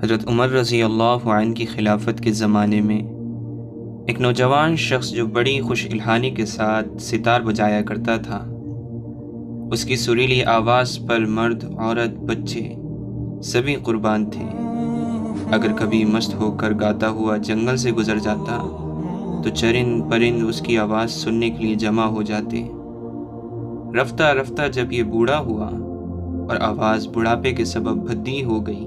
حضرت عمر رضی اللہ عنہ کی خلافت کے زمانے میں ایک نوجوان شخص جو بڑی خوش الحانی کے ساتھ ستار بجایا کرتا تھا، اس کی سریلی آواز پر مرد، عورت، بچے سبھی قربان تھے۔ اگر کبھی مست ہو کر گاتا ہوا جنگل سے گزر جاتا تو چرند پرند اس کی آواز سننے کے لیے جمع ہو جاتے۔ رفتہ رفتہ جب یہ بوڑھا ہوا اور آواز بڑھاپے کے سبب بھدی ہو گئی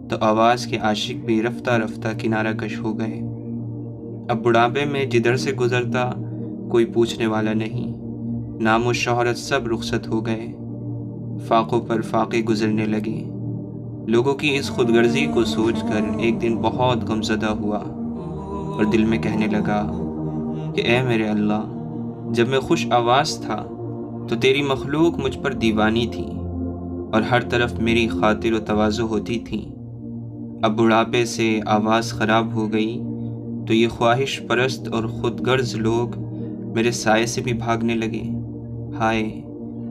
تو آواز کے عاشق بھی رفتہ رفتہ کنارہ کش ہو گئے۔ اب بڑھاپے میں جدھر سے گزرتا کوئی پوچھنے والا نہیں، نام و شہرت سب رخصت ہو گئے، فاقوں پر فاقے گزرنے لگے۔ لوگوں کی اس خود غرضی کو سوچ کر ایک دن بہت غمزدہ ہوا اور دل میں کہنے لگا کہ اے میرے اللہ، جب میں خوش آواز تھا تو تیری مخلوق مجھ پر دیوانی تھی اور ہر طرف میری خاطر و تواضع ہوتی تھی۔ اب بڑھاپے سے آواز خراب ہو گئی تو یہ خواہش پرست اور خود غرض لوگ میرے سائے سے بھی بھاگنے لگے۔ ہائے،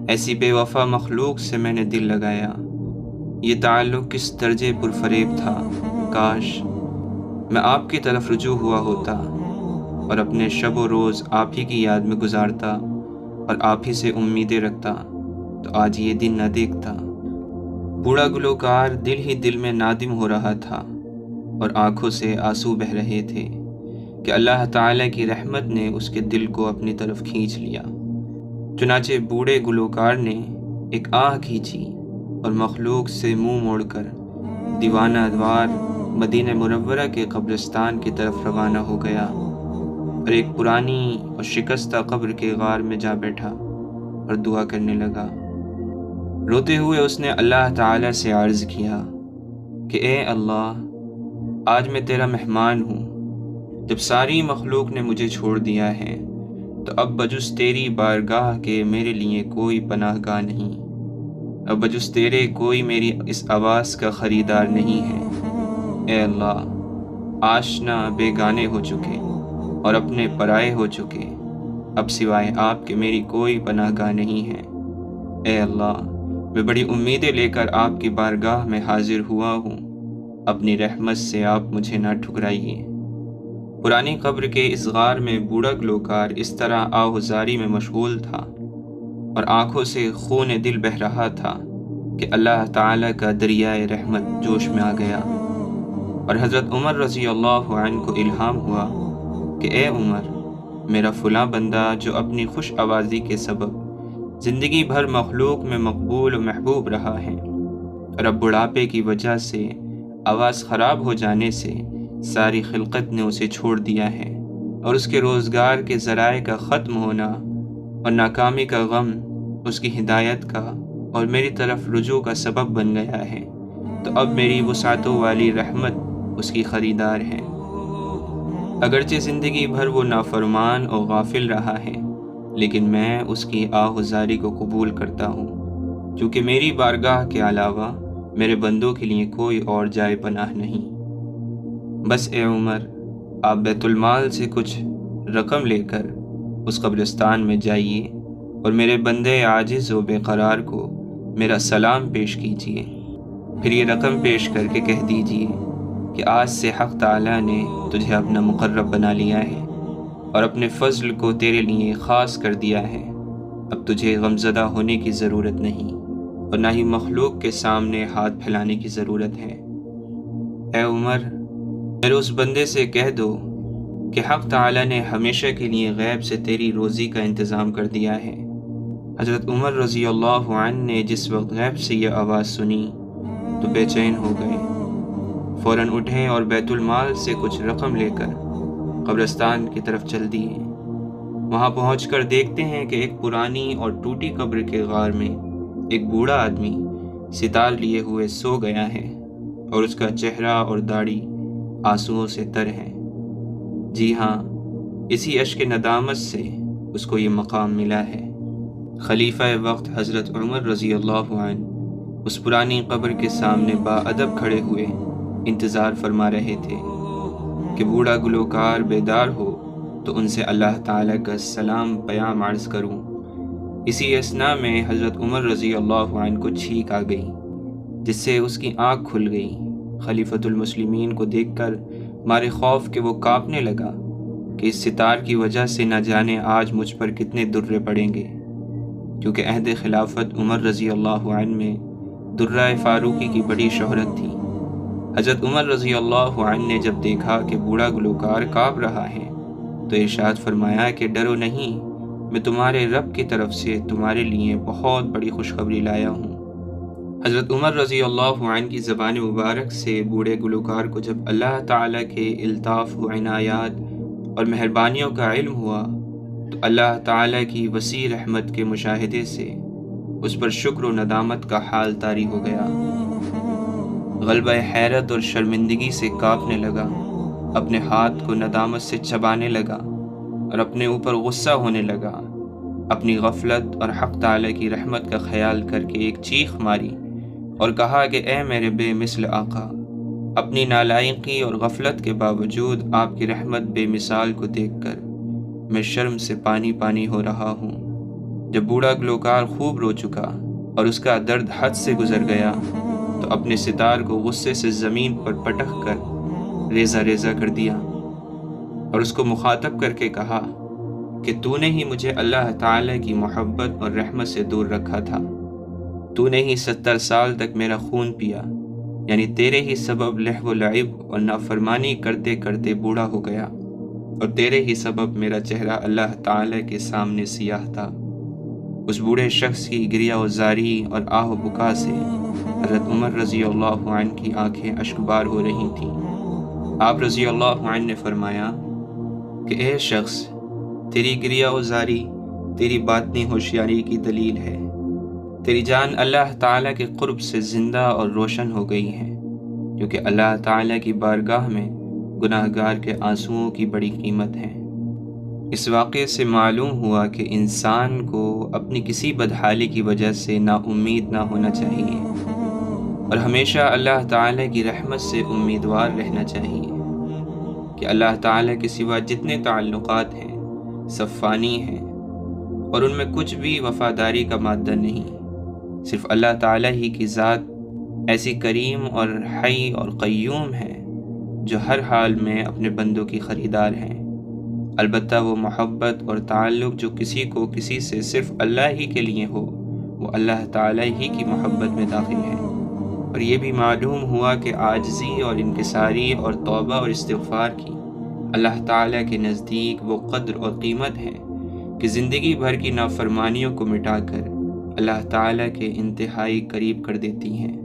ایسی بے وفا مخلوق سے میں نے دل لگایا، یہ تعلق کس درجے پرفریب تھا۔ کاش میں آپ کی طرف رجوع ہوا ہوتا اور اپنے شب و روز آپ ہی کی یاد میں گزارتا اور آپ ہی سے امیدیں رکھتا تو آج یہ دن نہ دیکھتا۔ بوڑھا گلوکار دل ہی دل میں نادم ہو رہا تھا اور آنکھوں سے آنسو بہہ رہے تھے کہ اللہ تعالیٰ کی رحمت نے اس کے دل کو اپنی طرف کھینچ لیا۔ چنانچہ بوڑھے گلوکار نے ایک آہ کھینچی اور مخلوق سے منہ موڑ کر دیوانہ وار مدینہ منورہ کے قبرستان کی طرف روانہ ہو گیا اور ایک پرانی اور شکستہ قبر کے غار میں جا بیٹھا اور دعا کرنے لگا۔ روتے ہوئے اس نے اللہ تعالیٰ سے عرض کیا کہ اے اللہ، آج میں تیرا مہمان ہوں۔ جب ساری مخلوق نے مجھے چھوڑ دیا ہے تو اب بجز تیری بارگاہ کے میرے لیے کوئی پناہ گاہ نہیں، اب بجز تیرے کوئی میری اس آواز کا خریدار نہیں ہے۔ اے اللہ، آشنا بیگانے ہو چکے اور اپنے پرائے ہو چکے، اب سوائے آپ کے میری کوئی پناہ گاہ نہیں ہے۔ اے اللہ، میں بڑی امیدیں لے کر آپ کی بارگاہ میں حاضر ہوا ہوں، اپنی رحمت سے آپ مجھے نہ ٹھکرائیے۔ پرانی قبر کے اس غار میں بوڑھا گلوکار اس طرح آہوزاری میں مشغول تھا اور آنکھوں سے خون دل بہہ رہا تھا کہ اللہ تعالیٰ کا دریائے رحمت جوش میں آ گیا اور حضرت عمر رضی اللہ عنہ کو الہام ہوا کہ اے عمر، میرا فلاں بندہ جو اپنی خوش آوازی کے سبب زندگی بھر مخلوق میں مقبول و محبوب رہا ہے اور اب بڑھاپے کی وجہ سے آواز خراب ہو جانے سے ساری خلقت نے اسے چھوڑ دیا ہے اور اس کے روزگار کے ذرائع کا ختم ہونا اور ناکامی کا غم اس کی ہدایت کا اور میری طرف رجوع کا سبب بن گیا ہے، تو اب میری وسعتوں والی رحمت اس کی خریدار ہے۔ اگرچہ زندگی بھر وہ نافرمان اور غافل رہا ہے، لیکن میں اس کی آہوزاری کو قبول کرتا ہوں، کیونکہ میری بارگاہ کے علاوہ میرے بندوں کے لیے کوئی اور جائے پناہ نہیں۔ بس اے عمر، آپ بیت المال سے کچھ رقم لے کر اس قبرستان میں جائیے اور میرے بندے عاجز و بے قرار کو میرا سلام پیش کیجیے، پھر یہ رقم پیش کر کے کہہ دیجیے کہ آج سے حق تعالیٰ نے تجھے اپنا مقرب بنا لیا ہے اور اپنے فضل کو تیرے لیے خاص کر دیا ہے، اب تجھے غمزدہ ہونے کی ضرورت نہیں اور نہ ہی مخلوق کے سامنے ہاتھ پھیلانے کی ضرورت ہے۔ اے عمر، میرے اس بندے سے کہہ دو کہ حق تعالیٰ نے ہمیشہ کے لیے غیب سے تیری روزی کا انتظام کر دیا ہے۔ حضرت عمر رضی اللہ عنہ نے جس وقت غیب سے یہ آواز سنی تو بے چین ہو گئے، فوراً اٹھے اور بیت المال سے کچھ رقم لے کر قبرستان کی طرف چل دیے۔ وہاں پہنچ کر دیکھتے ہیں کہ ایک پرانی اور ٹوٹی قبر کے غار میں ایک بوڑھا آدمی ستار لیے ہوئے سو گیا ہے اور اس کا چہرہ اور داڑھی آنسوؤں سے تر ہے۔ جی ہاں، اسی اشک ندامت سے اس کو یہ مقام ملا ہے۔ خلیفہ وقت حضرت عمر رضی اللہ عنہ اس پرانی قبر کے سامنے باادب کھڑے ہوئے انتظار فرما رہے تھے کہ بوڑھا گلوکار بیدار ہو تو ان سے اللہ تعالیٰ کا سلام پیام عرض کروں۔ اسی اثناء میں حضرت عمر رضی اللہ عنہ کو چھینک آ گئی، جس سے اس کی آنکھ کھل گئی خلیفۃ المسلمین کو دیکھ کر مارے خوف کہ وہ کانپنے لگا کہ اس ستار کی وجہ سے نہ جانے آج مجھ پر کتنے درے پڑیں گے، کیونکہ عہد خلافت عمر رضی اللہ عنہ میں درہ فاروقی کی بڑی شہرت تھی۔ حضرت عمر رضی اللہ عنہ نے جب دیکھا کہ بوڑھا گلوکار کانپ رہا ہے تو ارشاد فرمایا کہ ڈرو نہیں، میں تمہارے رب کی طرف سے تمہارے لیے بہت بڑی خوشخبری لایا ہوں۔ حضرت عمر رضی اللہ عنہ کی زبان مبارک سے بوڑھے گلوکار کو جب اللہ تعالیٰ کے الطاف و عنایات اور مہربانیوں کا علم ہوا تو اللہ تعالیٰ کی وسیع رحمت کے مشاہدے سے اس پر شکر و ندامت کا حال طاری ہو گیا۔ غلبہ حیرت اور شرمندگی سے کانپنے لگا، اپنے ہاتھ کو ندامت سے چبانے لگا اور اپنے اوپر غصہ ہونے لگا۔ اپنی غفلت اور حق تعالیٰ کی رحمت کا خیال کر کے ایک چیخ ماری اور کہا کہ اے میرے بے مثل آقا، اپنی نالائقی اور غفلت کے باوجود آپ کی رحمت بے مثال کو دیکھ کر میں شرم سے پانی پانی ہو رہا ہوں۔ جب بوڑھا گلوکار خوب رو چکا اور اس کا درد حد سے گزر گیا تو اپنے ستار کو غصے سے زمین پر پٹک کر ریزہ ریزہ کر دیا اور اس کو مخاطب کر کے کہا کہ تو نے ہی مجھے اللہ تعالیٰ کی محبت اور رحمت سے دور رکھا تھا، تو نے ہی 70 سال تک میرا خون پیا، یعنی تیرے ہی سبب لہو و لعب اور نافرمانی کرتے کرتے بوڑھا ہو گیا، اور تیرے ہی سبب میرا چہرہ اللہ تعالیٰ کے سامنے سیاہ تھا۔ اس بوڑھے شخص کی گریہ و زاری اور آہ و بکا سے حضرت عمر رضی اللہ عنہ کی آنکھیں اشکبار ہو رہی تھیں۔ آپ رضی اللہ عنہ نے فرمایا کہ اے شخص، تیری گریہ و زاری تیری باطنی ہوشیاری کی دلیل ہے، تیری جان اللہ تعالیٰ کے قرب سے زندہ اور روشن ہو گئی ہے، کیونکہ اللہ تعالیٰ کی بارگاہ میں گناہ گار کے آنسوؤں کی بڑی قیمت ہے۔ اس واقعے سے معلوم ہوا کہ انسان کو اپنی کسی بدحالی کی وجہ سے نا امید نہ ہونا چاہیے اور ہمیشہ اللہ تعالیٰ کی رحمت سے امیدوار رہنا چاہیے کہ اللہ تعالیٰ کے سوا جتنے تعلقات ہیں سب فانی ہیں اور ان میں کچھ بھی وفاداری کا مادہ نہیں۔ صرف اللہ تعالیٰ ہی کی ذات ایسی کریم اور حی اور قیوم ہے جو ہر حال میں اپنے بندوں کی خریدار ہیں۔ البتہ وہ محبت اور تعلق جو کسی کو کسی سے صرف اللہ ہی کے لیے ہو وہ اللہ تعالیٰ ہی کی محبت میں داخل ہے۔ اور یہ بھی معلوم ہوا کہ عاجزی اور انکساری اور توبہ اور استغفار کی اللہ تعالیٰ کے نزدیک وہ قدر اور قیمت ہے کہ زندگی بھر کی نافرمانیوں کو مٹا کر اللہ تعالیٰ کے انتہائی قریب کر دیتی ہیں۔